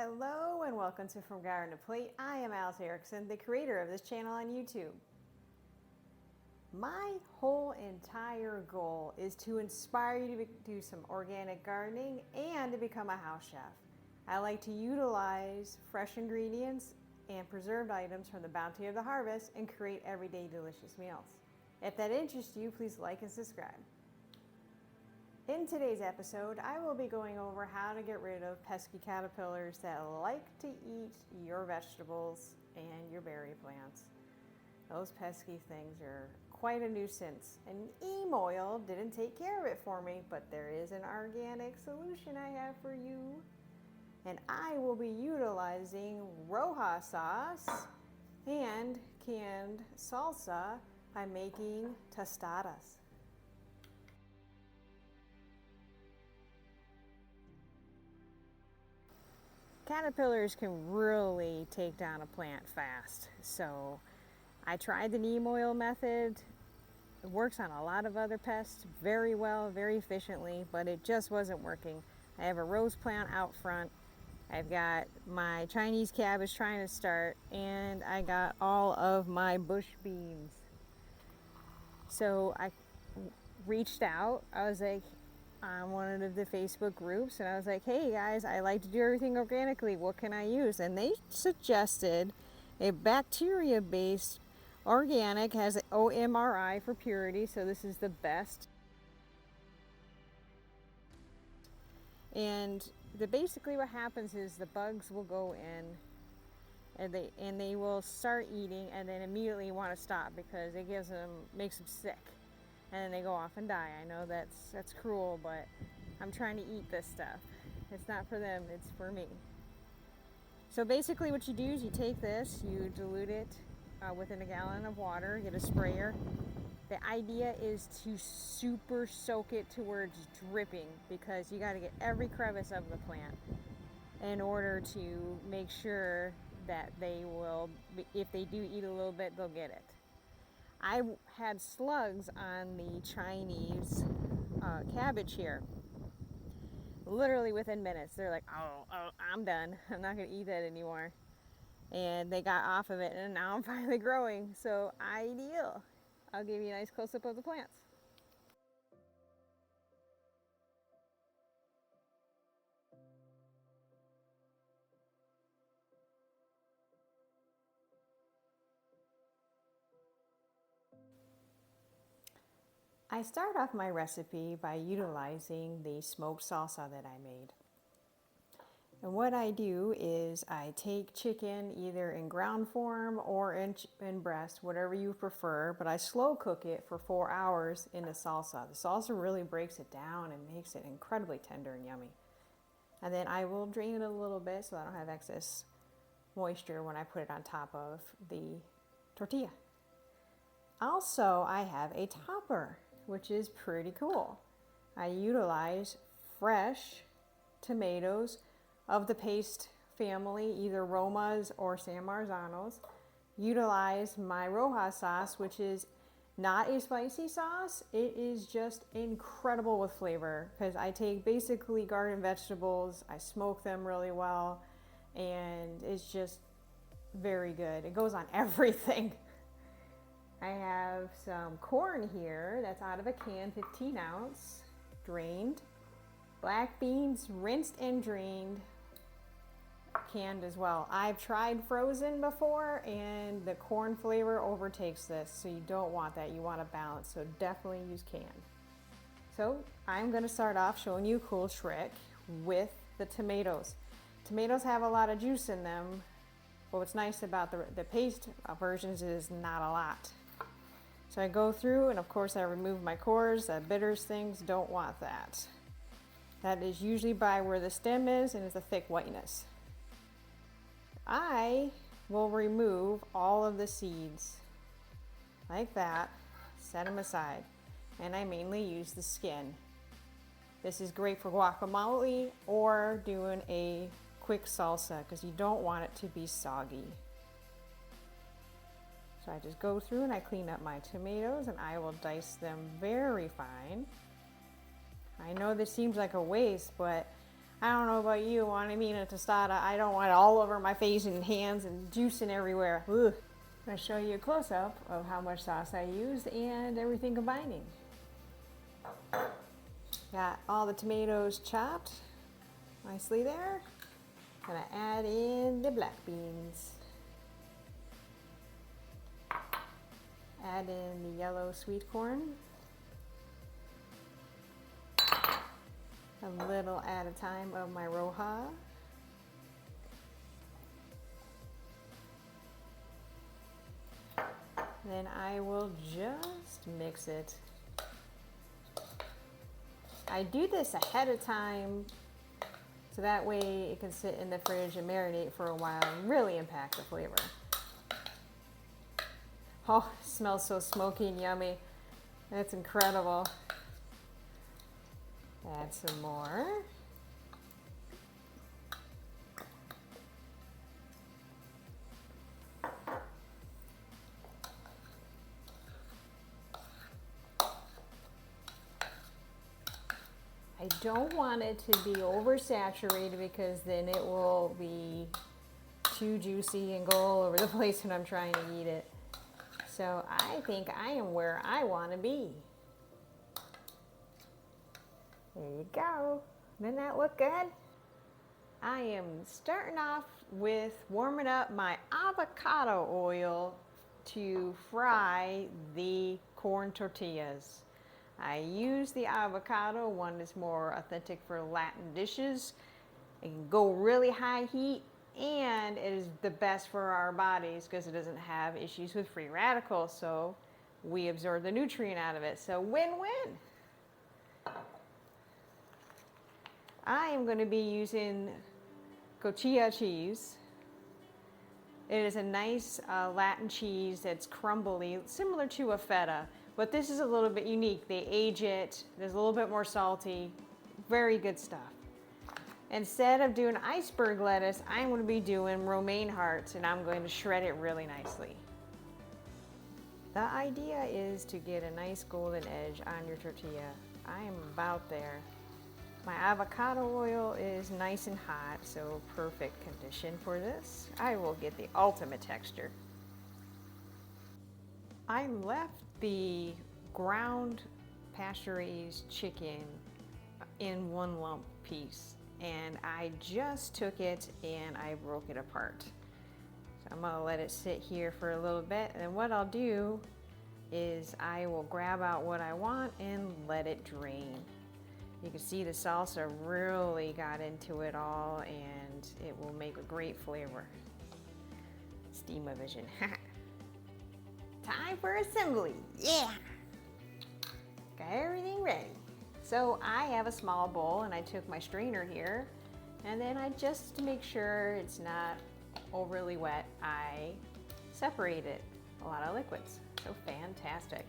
Hello and welcome to From Garden to Plate. I am Alice Erickson, the creator of this channel on YouTube. My whole entire goal is to inspire you to do some organic gardening and to become a house chef. I like to utilize fresh ingredients and preserved items from the bounty of the harvest and create everyday delicious meals. If that interests you, please like and subscribe. In today's episode, I will be going over how to get rid of pesky caterpillars that like to eat your vegetables and your berry plants. Those pesky things are quite a nuisance, and neem oil didn't take care of it for me, but there is an organic solution I have for you. And I will be utilizing Roja sauce and canned salsa by making tostadas. Caterpillars can really take down a plant fast, so I tried the neem oil method. It works on a lot of other pests very well, very efficiently, but it just wasn't working. I have a rose plant out front. I've got my Chinese cabbage trying to start, and I got all of my bush beans. So I reached out. I was like, on one of the Facebook groups, and I was like, hey guys, I like to do everything organically, what can I use? And they suggested a bacteria based organic, has an OMRI for purity, so this is the best. And basically what happens is the bugs will go in and they will start eating and then immediately want to stop because it makes them sick. And then they go off and die. I know that's cruel, but I'm trying to eat this stuff. It's not for them, it's for me. So basically what you do is you take this, you dilute it within a gallon of water, get a sprayer. The idea is to super soak it to where it's dripping because you got to get every crevice of the plant in order to make sure that they will, if they do eat a little bit, they'll get it. I had slugs on the Chinese cabbage here. Literally within minutes, they're like, oh, I'm done. I'm not going to eat that anymore. And they got off of it, and now I'm finally growing. So ideal. I'll give you a nice close-up of the plants. I start off my recipe by utilizing the smoked salsa that I made. And what I do is I take chicken either in ground form or in breast, whatever you prefer, but I slow cook it for 4 hours in the salsa. The salsa really breaks it down and makes it incredibly tender and yummy. And then I will drain it a little bit so I don't have excess moisture when I put it on top of the tortilla. Also, I have a topper, which is pretty cool. I utilize fresh tomatoes of the paste family, either Romas or San Marzanos. Utilize my Roja sauce, which is not a spicy sauce. It is just incredible with flavor because I take basically garden vegetables, I smoke them really well, and it's just very good. It goes on everything. I have some corn here that's out of a can, 15 ounce, drained. Black beans, rinsed and drained, canned as well. I've tried frozen before and the corn flavor overtakes this, so you don't want that. You want a balance, so definitely use canned. So I'm going to start off showing you a cool trick with the tomatoes. Tomatoes have a lot of juice in them, but what's nice about the paste versions is not a lot. So I go through and of course I remove my cores, bitters things, don't want that. That is usually by where the stem is and it's a thick whiteness. I will remove all of the seeds like that, set them aside, and I mainly use the skin. This is great for guacamole or doing a quick salsa because you don't want it to be soggy. So I just go through and I clean up my tomatoes and I will dice them very fine. I know this seems like a waste, but I don't know about you, when I'm eating a tostada, I don't want it all over my face and hands and juicing everywhere. Ugh. I'm going to show you a close-up of how much sauce I used and everything combining. Got all the tomatoes chopped nicely there. Gonna add in the black beans. Add in the yellow sweet corn. A little at a time of my Roja. Then I will just mix it. I do this ahead of time so that way it can sit in the fridge and marinate for a while and really impact the flavor. Oh, it smells so smoky and yummy. That's incredible. Add some more. I don't want it to be oversaturated because then it will be too juicy and go all over the place when I'm trying to eat it. So I think I am where I want to be. There you go. Doesn't that look good? I am starting off with warming up my avocado oil to fry the corn tortillas. I use the avocado, one that's more authentic for Latin dishes. It can go really high heat and it is the best for our bodies because it doesn't have issues with free radicals, so we absorb the nutrient out of it. So win-win. I am going to be using Cotija cheese. It is a nice Latin cheese that's crumbly, similar to a feta, but this is a little bit unique. They age it, there's a little bit more salty, very good stuff. Instead of doing iceberg lettuce, I'm going to be doing romaine hearts, and I'm going to shred it really nicely. The idea is to get a nice golden edge on your tortilla. I am about there. My avocado oil is nice and hot, so perfect condition for this. I will get the ultimate texture. I left the ground pasture-raised chicken in one lump piece, and I just took it and I broke it apart. So I'm gonna let it sit here for a little bit, and then what I'll do is I will grab out what I want and let it drain. You can see the salsa really got into it all, and it will make a great flavor. Steam-o-vision. Time for assembly. Yeah! Got everything ready. So I have a small bowl, and I took my strainer here, and then I just, to make sure it's not overly wet, I separated a lot of liquids. So fantastic.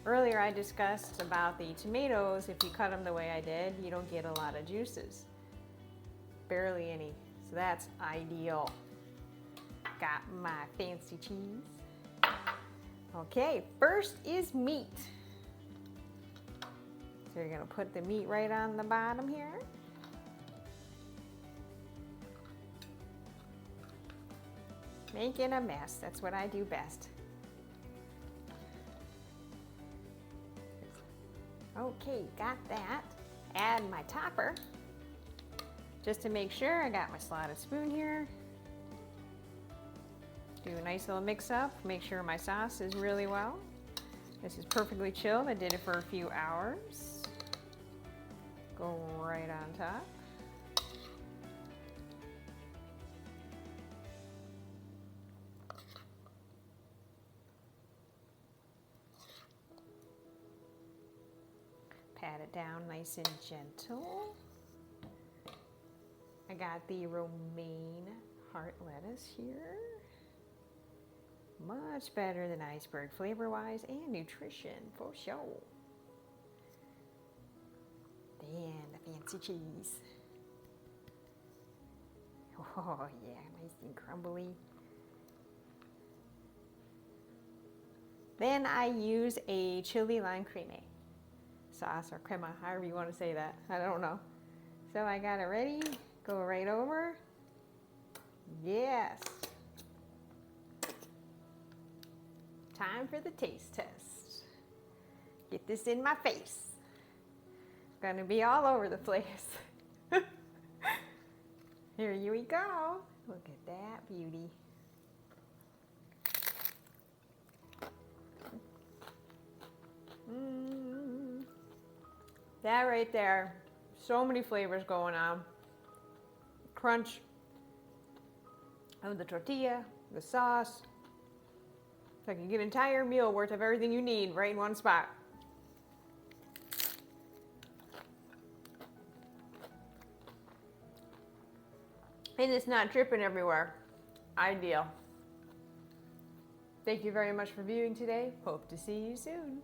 Earlier I discussed about the tomatoes. If you cut them the way I did, you don't get a lot of juices. Barely any. So that's ideal. Got my fancy cheese. Okay, first is meat. So you're gonna put the meat right on the bottom here. Making a mess, that's what I do best. Okay, got that. Add my topper. Just to make sure, I got my slotted spoon here. Do a nice little mix up, make sure my sauce is really well. This is perfectly chilled, I did it for a few hours. Go right on top. Pat it down nice and gentle. I got the romaine heart lettuce here. Much better than iceberg flavor-wise and nutrition for sure. Then the fancy cheese. Oh yeah, nice and crumbly. Then I use a chili lime creme sauce or crema, however you want to say that. I don't know. So I got it ready. Go right over. Yes. Time for the taste test. Get this in my face. It's gonna be all over the place. Here we go. Look at that beauty. That right there, so many flavors going on. Crunch of the tortilla, the sauce. So I can get an entire meal worth of everything you need right in one spot. And it's not dripping everywhere. Ideal. Thank you very much for viewing today. Hope to see you soon.